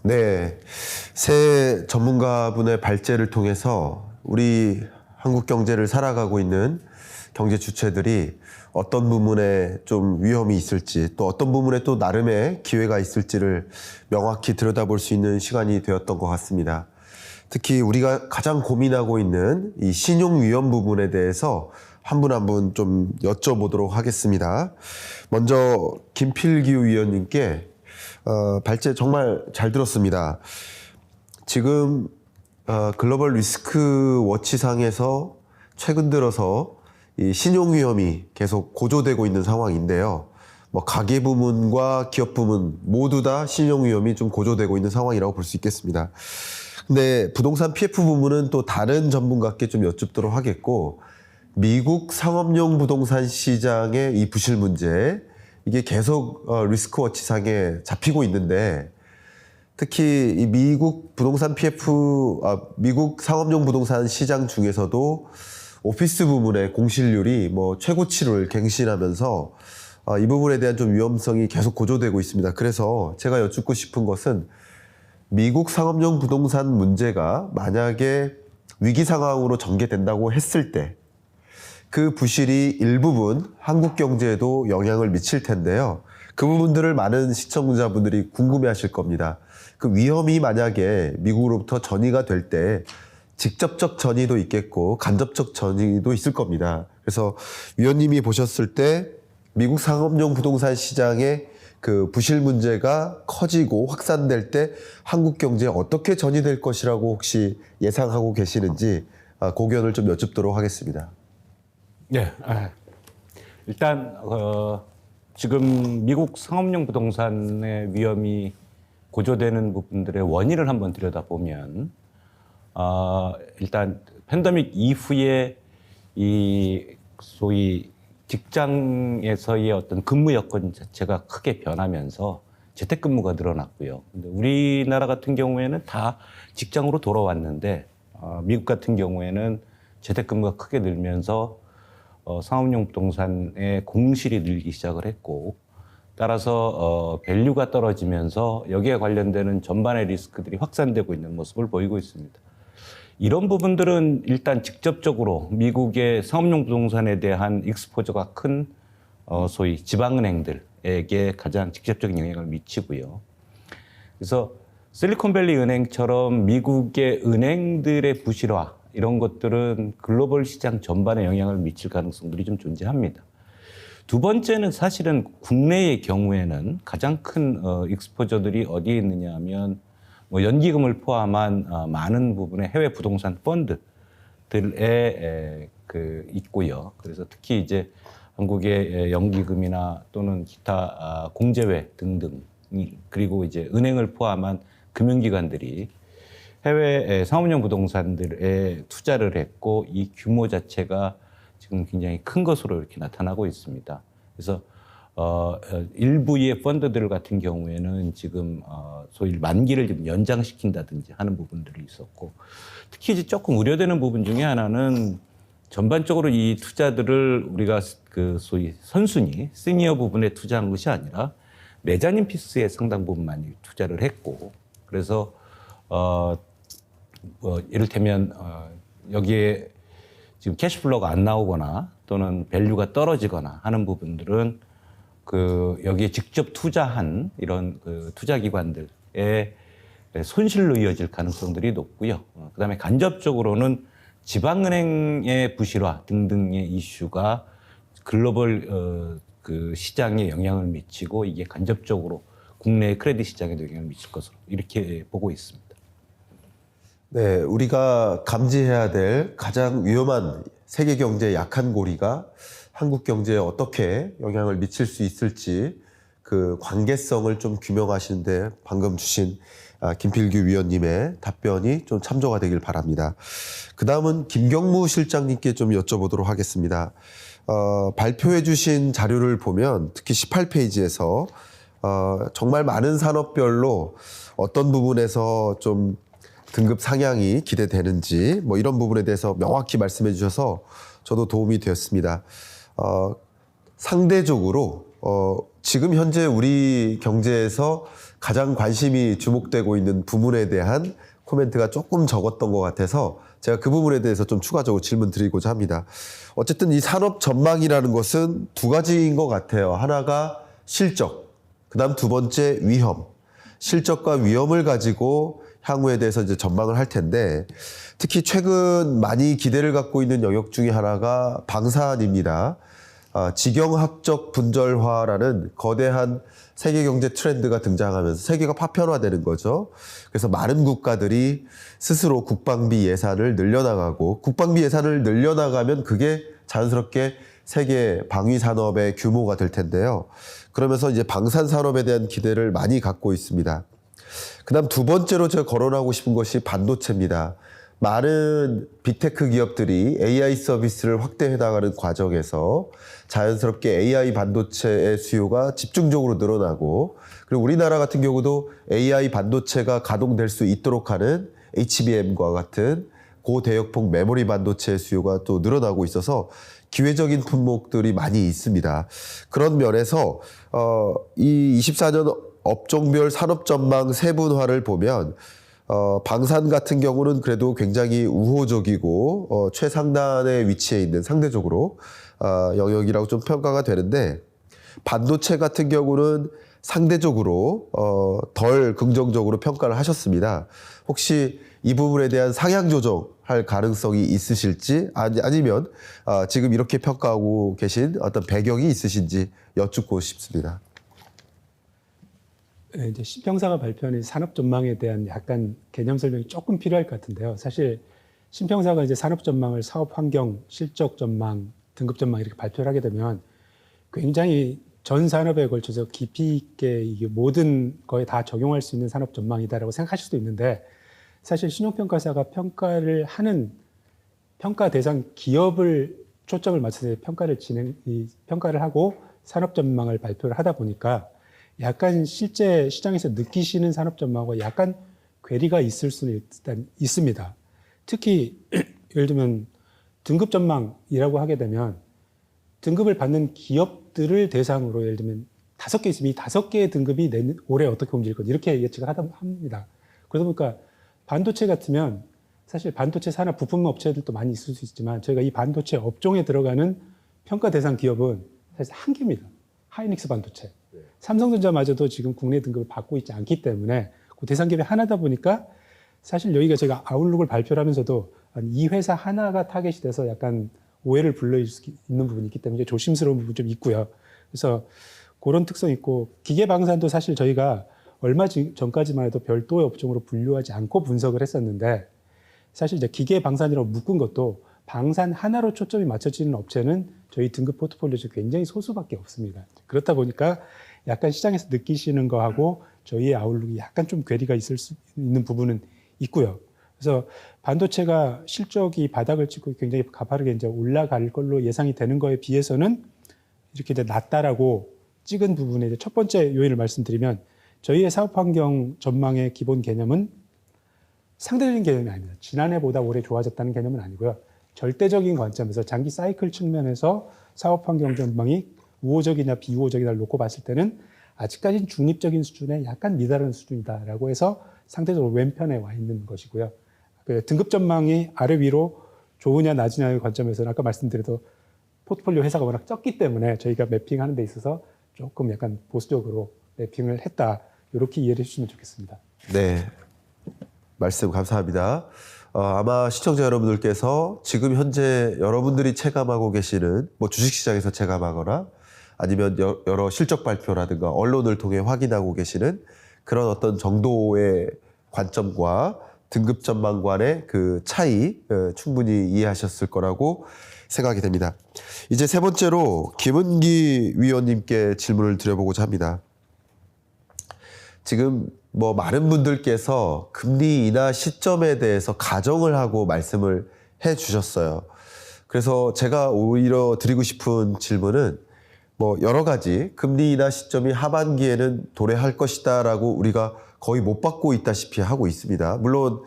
네, 새 전문가분의 발제를 통해서 우리 한국 경제를 살아가고 있는 경제 주체들이 어떤 부분에 좀 위험이 있을지, 또 어떤 부분에 또 나름의 기회가 있을지를 명확히 들여다볼 수 있는 시간이 되었던 것 같습니다. 특히 우리가 가장 고민하고 있는 이 신용 위험 부분에 대해서 한 분 한 분 좀 여쭤보도록 하겠습니다. 먼저 김필규 위원님께 발제 정말 잘 들었습니다. 지금 글로벌 리스크 워치상에서 최근 들어서 이 신용 위험이 계속 고조되고 있는 상황인데요. 뭐 가계 부문과 기업 부문 모두 다 신용 위험이 좀 고조되고 있는 상황이라고 볼 수 있겠습니다. 근데 부동산 PF 부문은 또 다른 전문가께 좀 여쭙도록 하겠고, 미국 상업용 부동산 시장의 이 부실 문제, 이게 계속 리스크 워치상에 잡히고 있는데, 특히 이 미국 부동산 미국 상업용 부동산 시장 중에서도 오피스 부문의 공실률이 뭐 최고치를 갱신하면서 이 부분에 대한 좀 위험성이 계속 고조되고 있습니다. 그래서 제가 여쭙고 싶은 것은, 미국 상업용 부동산 문제가 만약에 위기 상황으로 전개된다고 했을 때 그 부실이 일부분 한국 경제에도 영향을 미칠 텐데요. 그 부분들을 많은 시청자분들이 궁금해하실 겁니다. 그 위험이 만약에 미국으로부터 전이가 될 때 직접적 전이도 있겠고 간접적 전이도 있을 겁니다. 그래서 위원님이 보셨을 때 미국 상업용 부동산 시장의 그 부실 문제가 커지고 확산될 때 한국 경제에 어떻게 전이될 것이라고 혹시 예상하고 계시는지 고견을 좀 여쭙도록 하겠습니다. 네, 일단 지금 미국 상업용 부동산의 위험이 고조되는 부분들의 원인을 한번 들여다보면, 일단 팬데믹 이후에 이 소위 직장에서의 어떤 근무 여건 자체가 크게 변하면서 재택근무가 늘어났고요. 근데 우리나라 같은 경우에는 다 직장으로 돌아왔는데, 미국 같은 경우에는 재택근무가 크게 늘면서 상업용 부동산의 공실이 늘기 시작을 했고, 따라서 밸류가 떨어지면서 여기에 관련되는 전반의 리스크들이 확산되고 있는 모습을 보이고 있습니다. 이런 부분들은 일단 직접적으로 미국의 상업용 부동산에 대한 익스포저가 큰 소위 지방은행들에게 가장 직접적인 영향을 미치고요. 그래서 실리콘밸리 은행처럼 미국의 은행들의 부실화, 이런 것들은 글로벌 시장 전반에 영향을 미칠 가능성들이 좀 존재합니다. 두 번째는 사실은 국내의 경우에는 가장 큰 익스포저들이 어디에 있느냐 하면, 뭐 연기금을 포함한 많은 부분의 해외 부동산 펀드들에 있고요. 그래서 특히 이제 한국의 연기금이나 또는 기타 공제회 등등, 그리고 이제 은행을 포함한 금융기관들이 해외 상업용 부동산들에 투자를 했고, 이 규모 자체가 지금 굉장히 큰 것으로 이렇게 나타나고 있습니다. 그래서 일부의 펀드들 같은 경우에는 지금 소위 만기를 좀 연장시킨다든지 하는 부분들이 있었고, 특히 이제 조금 우려되는 부분 중에 하나는 전반적으로 이 투자들을 우리가 그 소위 선순위 시니어 부분에 투자한 것이 아니라 메자닌 피스에 상당 부분 많이 투자를 했고, 그래서 이를테면 여기에 지금 캐시플로우가 안 나오거나 또는 밸류가 떨어지거나 하는 부분들은 여기에 직접 투자한 이런 투자기관들의 손실로 이어질 가능성들이 높고요. 그다음에 간접적으로는 지방은행의 부실화 등등의 이슈가 글로벌 시장에 영향을 미치고, 이게 간접적으로 국내 크레딧 시장에도 영향을 미칠 것으로 이렇게 보고 있습니다. 네, 우리가 감지해야 될 가장 위험한 세계 경제의 약한 고리가 한국 경제에 어떻게 영향을 미칠 수 있을지 그 관계성을 좀 규명하시는데 방금 주신 김필규 위원님의 답변이 좀 참조가 되길 바랍니다. 그 다음은 김경무 실장님께 좀 여쭤보도록 하겠습니다. 발표해 주신 자료를 보면 특히 18페이지에서 정말 많은 산업별로 어떤 부분에서 좀 등급 상향이 기대되는지 뭐 이런 부분에 대해서 명확히 말씀해 주셔서 저도 도움이 되었습니다. 상대적으로 지금 현재 우리 경제에서 가장 관심이 주목되고 있는 부분에 대한 코멘트가 조금 적었던 것 같아서 제가 그 부분에 대해서 좀 추가적으로 질문 드리고자 합니다. 어쨌든 이 산업 전망이라는 것은 두 가지인 것 같아요. 하나가 실적, 그다음 두 번째 위험. 실적과 위험을 가지고 향후에 대해서 이제 전망을 할 텐데, 특히 최근 많이 기대를 갖고 있는 영역 중에 하나가 방산입니다. 지경학적 분절화라는 거대한 세계 경제 트렌드가 등장하면서 세계가 파편화되는 거죠. 그래서 많은 국가들이 스스로 국방비 예산을 늘려나가고, 국방비 예산을 늘려나가면 그게 자연스럽게 세계 방위 산업의 규모가 될 텐데요. 그러면서 이제 방산 산업에 대한 기대를 많이 갖고 있습니다. 그다음 두 번째로 제가 거론하고 싶은 것이 반도체입니다. 많은 빅테크 기업들이 AI 서비스를 확대해 나가는 과정에서 자연스럽게 AI 반도체의 수요가 집중적으로 늘어나고, 그리고 우리나라 같은 경우도 AI 반도체가 가동될 수 있도록 하는 HBM과 같은 고대역폭 메모리 반도체의 수요가 또 늘어나고 있어서 기회적인 품목들이 많이 있습니다. 그런 면에서 이 24년 업종별 산업 전망 세분화를 보면 방산 같은 경우는 그래도 굉장히 우호적이고 최상단에 위치해 있는 상대적으로 영역이라고 좀 평가가 되는데, 반도체 같은 경우는 상대적으로 덜 긍정적으로 평가를 하셨습니다. 혹시 이 부분에 대한 상향 조정할 가능성이 있으실지, 아니면 지금 이렇게 평가하고 계신 어떤 배경이 있으신지 여쭙고 싶습니다. 네, 이제 신평사가 발표하는 산업 전망에 대한 약간 개념 설명이 조금 필요할 것 같은데요. 사실 신평사가 이제 산업 전망을 사업 환경, 실적 전망, 등급 전망 이렇게 발표를 하게 되면 굉장히 전 산업에 걸쳐서 깊이 있게 이게 모든 거에 다 적용할 수 있는 산업 전망이다라고 생각하실 수도 있는데, 사실 신용평가사가 평가를 하는 평가 대상 기업을 초점을 맞춰서 평가를 하고 산업 전망을 발표를 하다 보니까 약간 실제 시장에서 느끼시는 산업 전망과 약간 괴리가 있을 수는 일단 있습니다. 특히 예를 들면 등급 전망이라고 하게 되면 등급을 받는 기업들을 대상으로 예를 들면 5개 있으면 이 5개의 등급이 올해 어떻게 움직일 것 이렇게 예측을 합니다. 그러다 보니까 반도체 같으면 사실 반도체 산업 부품 업체들도 많이 있을 수 있지만 저희가 이 반도체 업종에 들어가는 평가 대상 기업은 사실 한 개입니다. 하이닉스 반도체. 삼성전자마저도 지금 국내 등급을 받고 있지 않기 때문에 그 대상 기업이 하나다 보니까 사실 여기가 제가 아웃룩을 발표를 하면서도 이 회사 하나가 타겟이 돼서 약간 오해를 불러일 수 있는 부분이 있기 때문에 조심스러운 부분이 좀 있고요. 그래서 그런 특성이 있고, 기계방산도 사실 저희가 얼마 전까지만 해도 별도의 업종으로 분류하지 않고 분석을 했었는데, 사실 이제 기계방산이라고 묶은 것도 방산 하나로 초점이 맞춰지는 업체는 저희 등급 포트폴리오에서 굉장히 소수밖에 없습니다. 그렇다 보니까 약간 시장에서 느끼시는 거하고 저희의 아웃룩이 약간 좀 괴리가 있을 수 있는 부분은 있고요. 그래서 반도체가 실적이 바닥을 찍고 굉장히 가파르게 이제 올라갈 걸로 예상이 되는 거에 비해서는 이렇게 이제 낮다라고 찍은 부분에 이제 첫 번째 요인을 말씀드리면, 저희의 사업 환경 전망의 기본 개념은 상대적인 개념이 아닙니다. 지난해보다 올해 좋아졌다는 개념은 아니고요. 절대적인 관점에서 장기 사이클 측면에서 사업 환경 전망이 우호적이냐 비우호적이냐를 놓고 봤을 때는 아직까지는 중립적인 수준에 약간 미달하는 수준이다라고 해서 상대적으로 왼편에 와 있는 것이고요. 등급 전망이 아래 위로 좋으냐 낮으냐의 관점에서는 아까 말씀드려도 포트폴리오 회사가 워낙 적기 때문에 저희가 매핑하는 데 있어서 조금 약간 보수적으로 매핑을 했다. 이렇게 이해를 해주시면 좋겠습니다. 네, 말씀 감사합니다. 아마 시청자 여러분들께서 지금 현재 여러분들이 체감하고 계시는 뭐 주식시장에서 체감하거나 아니면 여러 실적 발표라든가 언론을 통해 확인하고 계시는 그런 어떤 정도의 관점과 등급 전망관의 그 차이 충분히 이해하셨을 거라고 생각이 됩니다. 이제 세 번째로 김은기 위원님께 질문을 드려보고자 합니다. 지금 뭐 많은 분들께서 금리 인하 시점에 대해서 가정을 하고 말씀을 해 주셨어요. 그래서 제가 오히려 드리고 싶은 질문은 뭐 여러 가지 금리 인하 시점이 하반기에는 도래할 것이다라고 우리가 거의 못 받고 있다시피 하고 있습니다. 물론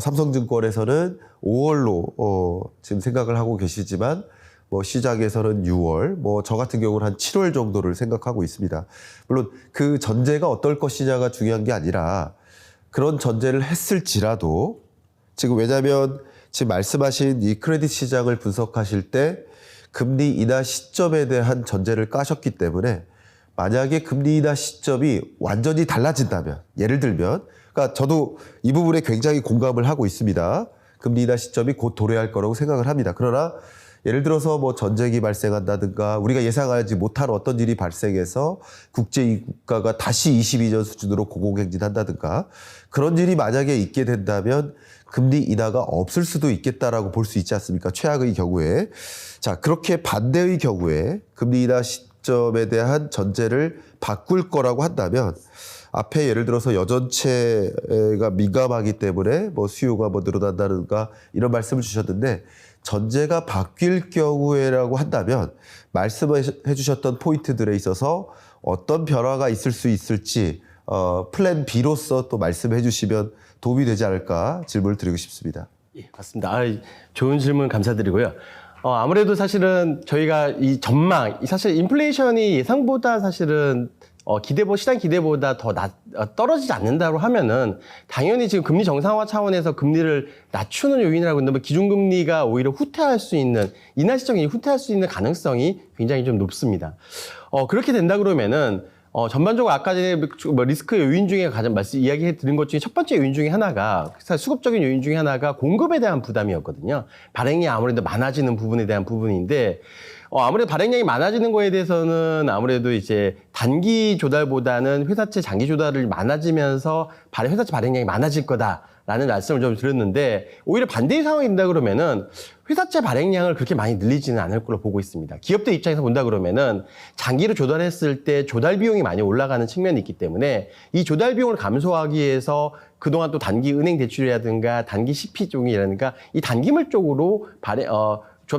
삼성증권에서는 5월로 지금 생각을 하고 계시지만 뭐 시장에서는 6월, 뭐 저 같은 경우는 한 7월 정도를 생각하고 있습니다. 물론 그 전제가 어떨 것이냐가 중요한 게 아니라 그런 전제를 했을지라도 지금 왜냐하면 지금 말씀하신 이 크레딧 시장을 분석하실 때 금리 인하 시점에 대한 전제를 까셨기 때문에 만약에 금리 인하 시점이 완전히 달라진다면 예를 들면 그러니까 저도 이 부분에 굉장히 공감을 하고 있습니다. 금리 인하 시점이 곧 도래할 거라고 생각을 합니다. 그러나 예를 들어서 뭐 전쟁이 발생한다든가 우리가 예상하지 못한 어떤 일이 발생해서 국제유가가 다시 22년 수준으로 고공행진한다든가 그런 일이 만약에 있게 된다면 금리 인하가 없을 수도 있겠다라고 볼 수 있지 않습니까? 최악의 경우에. 자, 그렇게 반대의 경우에 금리 인하 시점에 대한 전제를 바꿀 거라고 한다면 앞에 예를 들어서 여전체가 민감하기 때문에 뭐 수요가 뭐 늘어난다든가 이런 말씀을 주셨는데 전제가 바뀔 경우에라고 한다면 말씀해 주셨던 포인트들에 있어서 어떤 변화가 있을 수 있을지 플랜 B로서 또 말씀해 주시면 도움이 되지 않을까 질문을 드리고 싶습니다. 예, 맞습니다. 좋은 질문 감사드리고요. 아무래도 사실은 저희가 이 전망, 사실 인플레이션이 예상보다 사실은 시장 기대보다 더 떨어지지 않는다고 하면은 당연히 지금 금리 정상화 차원에서 금리를 낮추는 요인이라고 한다면 기준금리가 오히려 후퇴할 수 있는, 인하 시점이 후퇴할 수 있는 가능성이 굉장히 좀 높습니다. 그렇게 된다 그러면은 전반적으로 아까 전에 뭐 리스크 요인 중에 가장 이야기해 드린 것 중에 첫 번째 요인 중에 하나가, 수급적인 요인 중에 하나가 공급에 대한 부담이었거든요. 발행이 아무래도 많아지는 부분에 대한 부분인데, 아무래도 발행량이 많아지는 거에 대해서는 아무래도 이제 단기 조달보다는 회사채 장기 조달을 많아지면서 회사채 발행량이 많아질 거다라는 말씀을 좀 드렸는데, 오히려 반대의 상황이 된다 그러면은 회사채 발행량을 그렇게 많이 늘리지는 않을 걸로 보고 있습니다. 기업들 입장에서 본다 그러면은 장기로 조달했을 때 조달 비용이 많이 올라가는 측면이 있기 때문에 이 조달 비용을 감소하기 위해서 그동안 또 단기 은행 대출이라든가 단기 CP 쪽이라든가 이 단기물 쪽으로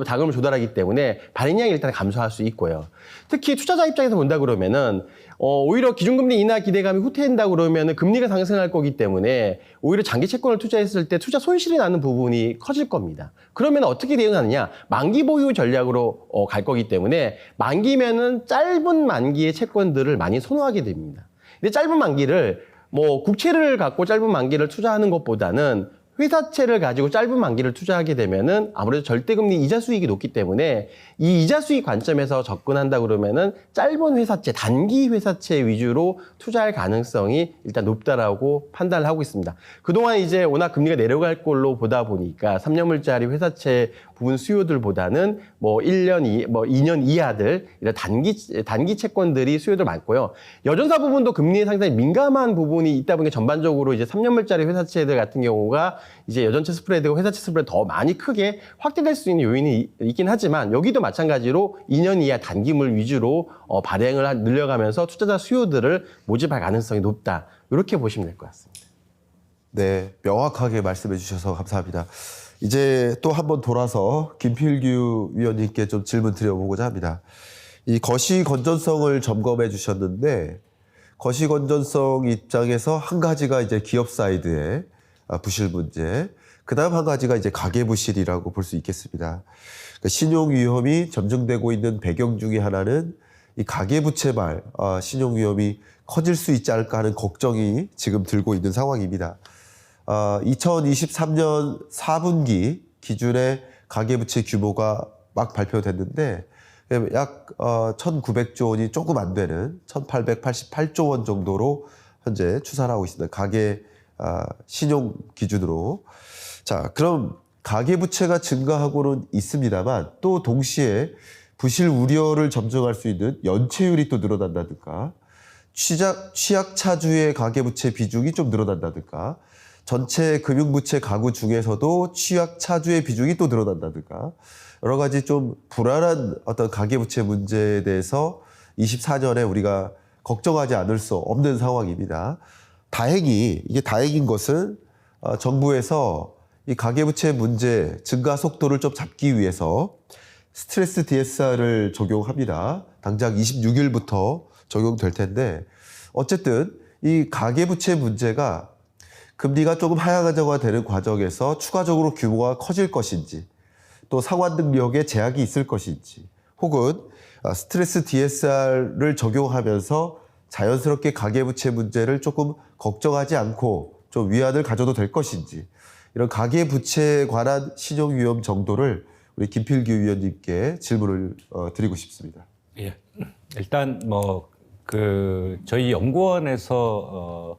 자금을 조달하기 때문에 발행량이 일단 감소할 수 있고요. 특히 투자자 입장에서 본다 그러면은 오히려 기준금리 인하 기대감이 후퇴한다 그러면은 금리가 상승할 거기 때문에 오히려 장기 채권을 투자했을 때 투자 손실이 나는 부분이 커질 겁니다. 그러면 어떻게 대응하느냐? 만기 보유 전략으로 갈 거기 때문에 만기면은 짧은 만기의 채권들을 많이 선호하게 됩니다. 근데 짧은 만기를 뭐 국채를 갖고 짧은 만기를 투자하는 것보다는 회사채를 가지고 짧은 만기를 투자하게 되면은 아무래도 절대금리 이자 수익이 높기 때문에 이 이자 수익 관점에서 접근한다 그러면은 짧은 회사채, 단기 회사채 위주로 투자할 가능성이 일단 높다라고 판단을 하고 있습니다. 그동안 이제 워낙 금리가 내려갈 걸로 보다 보니까 3년물짜리 회사채 부분 수요들보다는 뭐 2년 이하들 이런 단기 채권들이 수요들 많고요. 여전사 부분도 금리에 상당히 민감한 부분이 있다 보니까 전반적으로 이제 3년물짜리 회사채들 같은 경우가 이제 여전체 스프레드가 회사채 스프레드 더 많이 크게 확대될 수 있는 요인이 있긴 하지만 여기도 마찬가지로 2년 이하 단기물 위주로 발행을 늘려가면서 투자자 수요들을 모집할 가능성이 높다. 이렇게 보시면 될 것 같습니다. 네, 명확하게 말씀해 주셔서 감사합니다. 이제 또 한번 돌아서 김필규 위원님께 좀 질문 드려보고자 합니다. 이 거시 건전성을 점검해 주셨는데 거시 건전성 입장에서 한 가지가 이제 기업 사이드의 부실 문제, 그다음 한 가지가 이제 가계 부실이라고 볼 수 있겠습니다. 그러니까 신용 위험이 점증되고 있는 배경 중에 하나는 이 가계 부채발 신용 위험이 커질 수 있지 않을까 하는 걱정이 지금 들고 있는 상황입니다. 2023년 4분기 기준의 가계부채 규모가 막 발표됐는데 약 1,900조 원이 조금 안 되는 1,888조 원 정도로 현재 추산을 하고 있습니다. 가계 신용 기준으로. 자, 그럼 가계부채가 증가하고는 있습니다만 또 동시에 부실 우려를 점증할 수 있는 연체율이 또 늘어난다든가 취약차주의 가계부채 비중이 좀 늘어난다든가 전체 금융부채 가구 중에서도 취약차주의 비중이 또 늘어난다든가 여러 가지 좀 불안한 어떤 가계부채 문제에 대해서 24년에 우리가 걱정하지 않을 수 없는 상황입니다. 이게 다행인 것은 정부에서 이 가계부채 문제 증가 속도를 좀 잡기 위해서 스트레스 DSR을 적용합니다. 당장 26일부터 적용될 텐데 어쨌든 이 가계부채 문제가 금리가 조금 하향화가 되는 과정에서 추가적으로 규모가 커질 것인지 또 상환 능력에 제약이 있을 것인지, 혹은 스트레스 DSR을 적용하면서 자연스럽게 가계부채 문제를 조금 걱정하지 않고 좀 위안을 가져도 될 것인지, 이런 가계부채에 관한 신용위험 정도를 우리 김필규 위원님께 질문을 드리고 싶습니다. 예. 일단 저희 연구원에서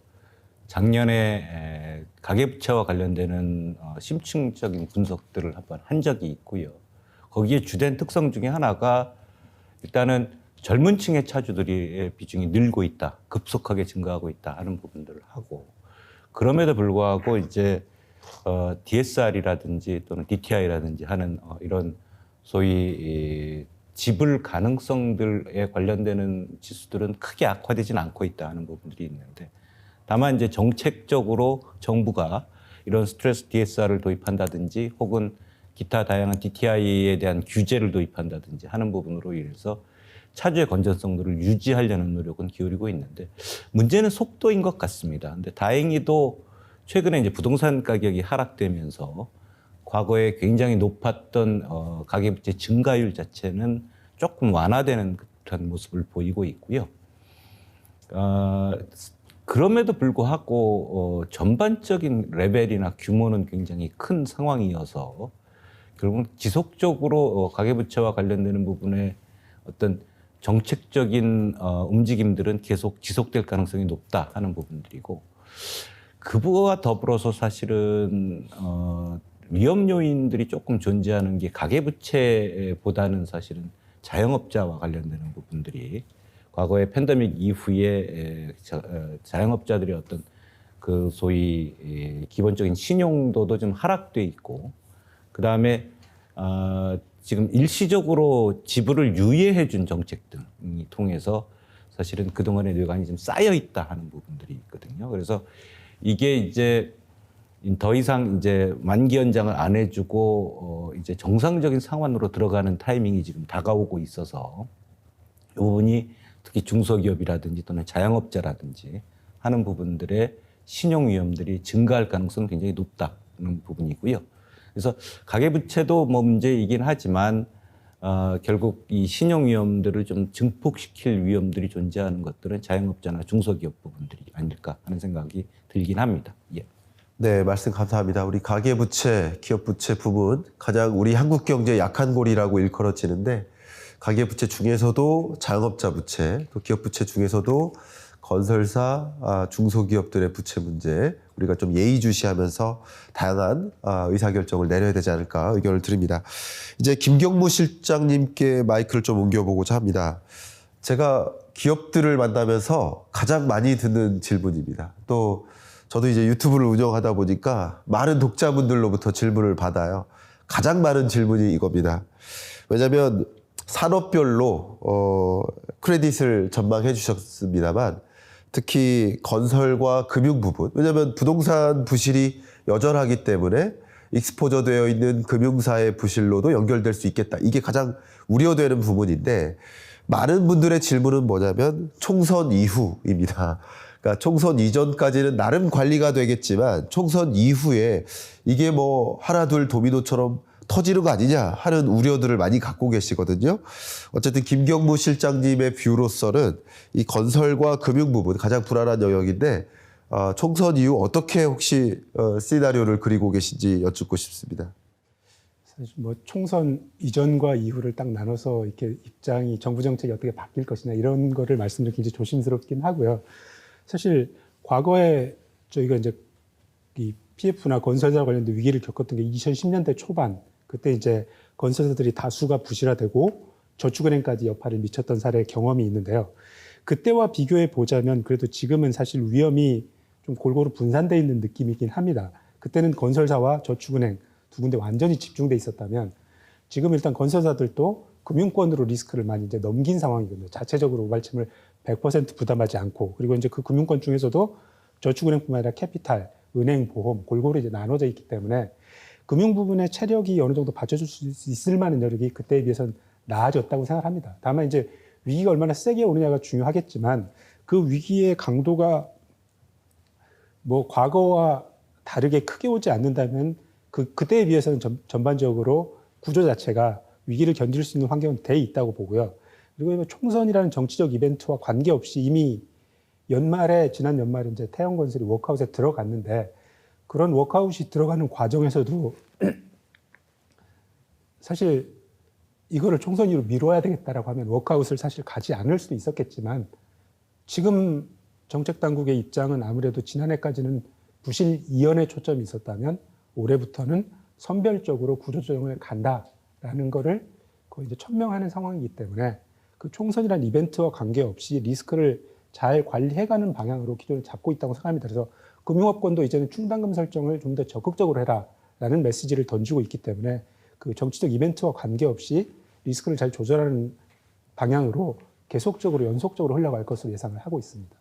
작년에 가계부채와 관련되는 심층적인 분석들을 한번 한 적이 있고요. 거기에 주된 특성 중에 하나가 일단은 젊은 층의 차주들의 비중이 늘고 있다, 급속하게 증가하고 있다 하는 부분들을 하고, 그럼에도 불구하고 이제 DSR이라든지 또는 DTI라든지 하는 이런 소위 지불 가능성들에 관련되는 지수들은 크게 악화되지는 않고 있다 하는 부분들이 있는데, 다만 이제 정책적으로 정부가 이런 스트레스 DSR을 도입한다든지 혹은 기타 다양한 DTI에 대한 규제를 도입한다든지 하는 부분으로 인해서 차주의 건전성들을 유지하려는 노력은 기울이고 있는데, 문제는 속도인 것 같습니다. 근데 다행히도 최근에 이제 부동산 가격이 하락되면서 과거에 굉장히 높았던 가계부채 증가율 자체는 조금 완화되는 듯한 모습을 보이고 있고요. 그럼에도 불구하고 전반적인 레벨이나 규모는 굉장히 큰 상황이어서 결국은 지속적으로 가계부채와 관련되는 부분에 어떤 정책적인 움직임들은 계속 지속될 가능성이 높다 하는 부분들이고, 그와 더불어서 사실은 위험 요인들이 조금 존재하는 게 가계부채보다는 사실은 자영업자와 관련되는 부분들이 과거의 팬데믹 이후에 자영업자들이 어떤 그 소위 기본적인 신용도도 좀 하락돼 있고, 그 다음에 지금 일시적으로 지불을 유예해 준 정책 등이 통해서 사실은 그동안의 뇌관이 좀 쌓여 있다 하는 부분들이 있거든요. 그래서 이게 이제 더 이상 이제 만기 연장을 안 해주고 이제 정상적인 상황으로 들어가는 타이밍이 지금 다가오고 있어서 이 부분이 특히 중소기업이라든지 또는 자영업자라든지 하는 부분들의 신용 위험들이 증가할 가능성은 굉장히 높다는 부분이고요. 그래서 가계부채도 문제이긴 하지만 결국 이 신용 위험들을 좀 증폭시킬 위험들이 존재하는 것들은 자영업자나 중소기업 부분들이 아닐까 하는 생각이 들긴 합니다. 예. 네, 말씀 감사합니다. 우리 가계부채, 기업부채 부분 가장 우리 한국 경제의 약한 고리라고 일컬어지는데, 가계부채 중에서도 자영업자 부채, 또 기업부채 중에서도 건설사, 중소기업들의 부채 문제 우리가 좀 예의주시하면서 다양한 의사결정을 내려야 되지 않을까 의견을 드립니다. 이제 김경무 실장님께 마이크를 좀 옮겨보고자 합니다. 제가 기업들을 만나면서 가장 많이 듣는 질문입니다. 또 저도 이제 유튜브를 운영하다 보니까 많은 독자분들로부터 질문을 받아요. 가장 많은 질문이 이겁니다. 왜냐하면 산업별로 크레딧을 전망해 주셨습니다만, 특히 건설과 금융 부분, 왜냐하면 부동산 부실이 여전하기 때문에 익스포저 되어 있는 금융사의 부실로도 연결될 수 있겠다. 이게 가장 우려되는 부분인데, 많은 분들의 질문은 뭐냐면 총선 이후입니다. 그러니까 총선 이전까지는 나름 관리가 되겠지만 총선 이후에 이게 하나 둘 도미노처럼 터지는 거 아니냐 하는 우려들을 많이 갖고 계시거든요. 어쨌든 김경무 실장님의 뷰로서는 이 건설과 금융 부분 가장 불안한 영역인데, 총선 이후 어떻게 혹시 시나리오를 그리고 계신지 여쭙고 싶습니다. 사실 총선 이전과 이후를 딱 나눠서 이렇게 입장이 정부 정책이 어떻게 바뀔 것이냐 이런 거를 말씀드리기 굉장히 조심스럽긴 하고요. 사실 과거에 저희가 이제 이 PF나 건설사 관련된 위기를 겪었던 게 2010년대 초반, 그때 이제 건설사들이 다수가 부실화되고 저축은행까지 여파를 미쳤던 사례 경험이 있는데요. 그때와 비교해 보자면 그래도 지금은 사실 위험이 좀 골고루 분산되어 있는 느낌이긴 합니다. 그때는 건설사와 저축은행 두 군데 완전히 집중돼 있었다면, 지금 일단 건설사들도 금융권으로 리스크를 많이 이제 넘긴 상황이거든요. 자체적으로 우발침을 100% 부담하지 않고, 그리고 이제 그 금융권 중에서도 저축은행뿐만 아니라 캐피탈, 은행, 보험 골고루 이제 나눠져 있기 때문에 금융 부분의 체력이 어느 정도 받쳐줄 수 있을 만한 여력이 그때에 비해서는 나아졌다고 생각합니다. 다만 이제 위기가 얼마나 세게 오느냐가 중요하겠지만, 그 위기의 강도가 과거와 다르게 크게 오지 않는다면 그때에 비해서는 전반적으로 구조 자체가 위기를 견딜 수 있는 환경은 돼 있다고 보고요. 그리고 총선이라는 정치적 이벤트와 관계없이 이미 지난 연말에 이제 태양건설이 워크아웃에 들어갔는데 그런 워크아웃이 들어가는 과정에서도 사실 이거를 총선 이후로 미뤄야 되겠다라고 하면 워크아웃을 사실 가지 않을 수도 있었겠지만 지금 정책 당국의 입장은 아무래도 지난해까지는 부실 이연에 초점이 있었다면 올해부터는 선별적으로 구조조정을 간다라는 거를 거의 이제 천명하는 상황이기 때문에 그 총선이라는 이벤트와 관계없이 리스크를 잘 관리해가는 방향으로 기조를 잡고 있다고 생각합니다. 그래서 금융업권도 이제는 충당금 설정을 좀 더 적극적으로 해라라는 메시지를 던지고 있기 때문에 그 정치적 이벤트와 관계없이 리스크를 잘 조절하는 방향으로 계속적으로 연속적으로 흘러갈 것으로 예상을 하고 있습니다.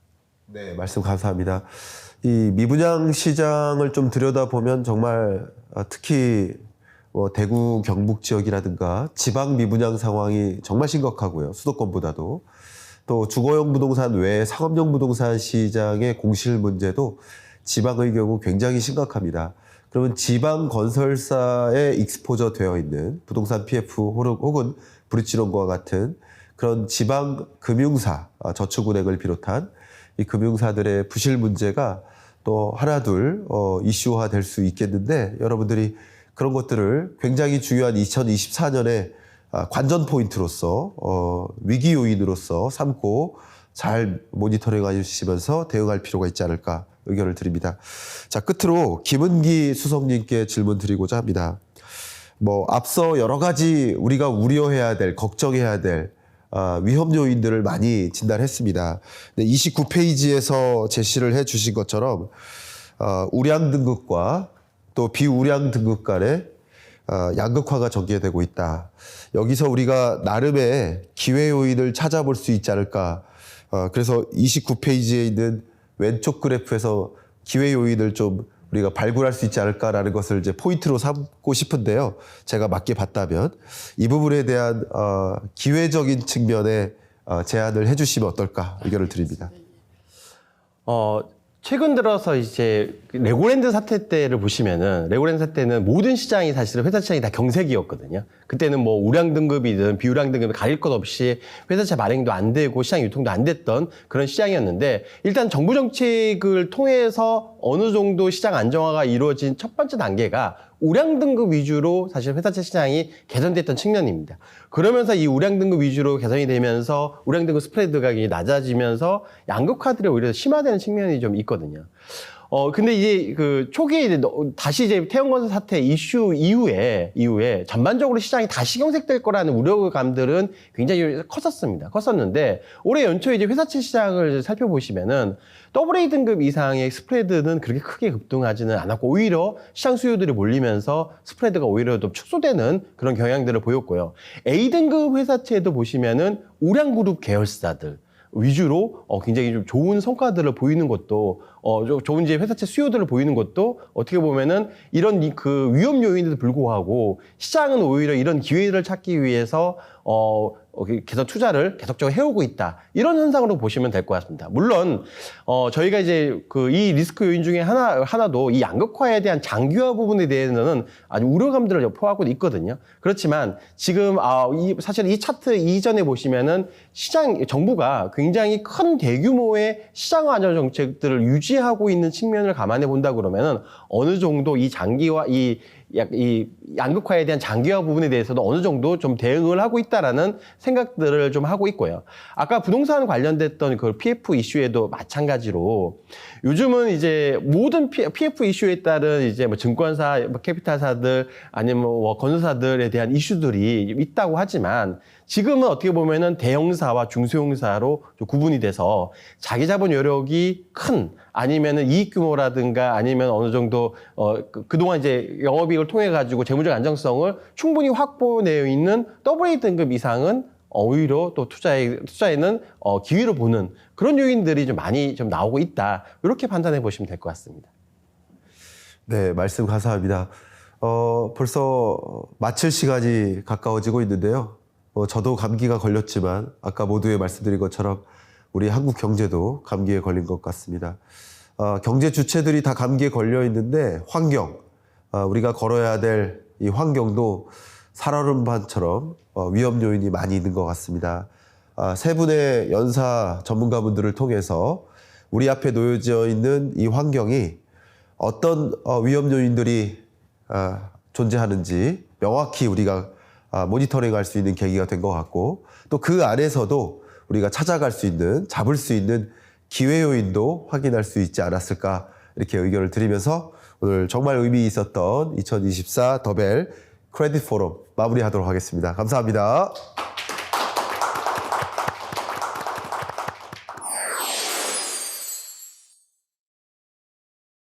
네, 말씀 감사합니다. 이 미분양 시장을 좀 들여다보면 정말 특히 대구 경북 지역이라든가 지방 미분양 상황이 정말 심각하고요. 수도권보다도. 또 주거용 부동산 외에 상업용 부동산 시장의 공실 문제도 지방의 경우 굉장히 심각합니다. 그러면 지방 건설사에 익스포저 되어 있는 부동산 PF 혹은 브릿지론과 같은 그런 지방 금융사, 저축은행을 비롯한 이 금융사들의 부실 문제가 또 하나둘 이슈화 될 수 있겠는데 여러분들이 그런 것들을 굉장히 중요한 2024년에 관전 포인트로서 위기 요인으로서 삼고 잘 모니터링해 주시면서 대응할 필요가 있지 않을까 의견을 드립니다. 자, 끝으로 김은기 수석님께 질문 드리고자 합니다. 앞서 여러 가지 우리가 우려해야 될, 걱정해야 될 위험 요인들을 많이 진단했습니다. 29페이지에서 제시를 해 주신 것처럼 우량 등급과 또 비우량 등급 간의 양극화가 전개되고 있다. 여기서 우리가 나름의 기회 요인을 찾아볼 수 있지 않을까. 그래서 29페이지에 있는 왼쪽 그래프에서 기회 요인을 좀 우리가 발굴할 수 있지 않을까라는 것을 이제 포인트로 삼고 싶은데요. 제가 맞게 봤다면 이 부분에 대한 기회적인 측면의 제안을 해주시면 어떨까 의견을 드립니다. 최근 들어서 이제 레고랜드 사태 때를 보시면은 레고랜드 사태는 모든 시장이 사실은 회사 시장이 다 경색이었거든요. 그때는 뭐 우량 등급이든 비우량 등급을 가릴 것 없이 회사채 발행도 안 되고 시장 유통도 안 됐던 그런 시장이었는데 일단 정부 정책을 통해서 어느 정도 시장 안정화가 이루어진 첫 번째 단계가 우량 등급 위주로 사실 회사채 시장이 개선됐던 측면입니다. 그러면서 이 우량 등급 위주로 개선이 되면서 우량 등급 스프레드 가격이 낮아지면서 양극화들이 오히려 심화되는 측면이 좀 있거든요. 근데 이제 그 초기에 이제 다시 이제 태양건설 사태 이슈 이후에 전반적으로 시장이 다시 경색될 거라는 우려감들은 굉장히 컸었는데 올해 연초에 이제 회사채 시장을 살펴보시면은 AA 등급 이상의 스프레드는 그렇게 크게 급등하지는 않았고 오히려 시장 수요들이 몰리면서 스프레드가 오히려 좀 축소되는 그런 경향들을 보였고요. A 등급 회사채도 보시면은 우량그룹 계열사들 위주로 굉장히 좀 좋은 성과들을 보이는 것도 좋은 이제 회사채 수요들을 보이는 것도 어떻게 보면은 이런 그 위험 요인에도 불구하고 시장은 오히려 이런 기회를 찾기 위해서 계속 투자를 계속적으로 해오고 있다. 이런 현상으로 보시면 될 것 같습니다. 물론 저희가 이제 이 리스크 요인 중에 하나도 이 양극화에 대한 장기화 부분에 대해서는 아주 우려감들을 포함하고 있거든요. 그렇지만 지금 사실 이 차트 이전에 보시면은 정부가 굉장히 큰 대규모의 시장 안정 정책들을 유지하고 있는 측면을 감안해 본다 그러면은 어느 정도 이 장기화 이 양극화에 대한 장기화 부분에 대해서도 어느 정도 좀 대응을 하고 있다라는 생각들을 좀 하고 있고요. 아까 부동산 관련됐던 그 PF 이슈에도 마찬가지로 요즘은 이제 모든 PF 이슈에 따른 이제 뭐 증권사, 뭐 캐피탈사들 아니면 뭐 건설사들에 대한 이슈들이 있다고 하지만 지금은 어떻게 보면은 대형사와 중소형사로 좀 구분이 돼서 자기 자본 여력이 큰 아니면은 이익 규모라든가 아니면 어느 정도 그동안 이제 영업이익을 통해 가지고 재무적 안정성을 충분히 확보되어 있는 AA 등급 이상은 오히려 또 투자에는 기회를 보는 그런 요인들이 좀 많이 좀 나오고 있다. 이렇게 판단해 보시면 될 것 같습니다. 네, 말씀 감사합니다. 벌써 마칠 시간이 가까워지고 있는데요. 저도 감기가 걸렸지만 아까 모두에 말씀드린 것처럼 우리 한국 경제도 감기에 걸린 것 같습니다. 경제 주체들이 다 감기에 걸려 있는데 환경, 우리가 걸어야 될 이 환경도 살얼음판처럼 위험 요인이 많이 있는 것 같습니다. 세 분의 연사 전문가분들을 통해서 우리 앞에 놓여져 있는 이 환경이 어떤 위험 요인들이 존재하는지 명확히 우리가 모니터링할 수 있는 계기가 된 것 같고, 또 그 안에서도 우리가 찾아갈 수 있는, 잡을 수 있는 기회 요인도 확인할 수 있지 않았을까, 이렇게 의견을 드리면서 오늘 정말 의미 있었던 2024 더벨 크레딧 포럼 마무리하도록 하겠습니다. 감사합니다.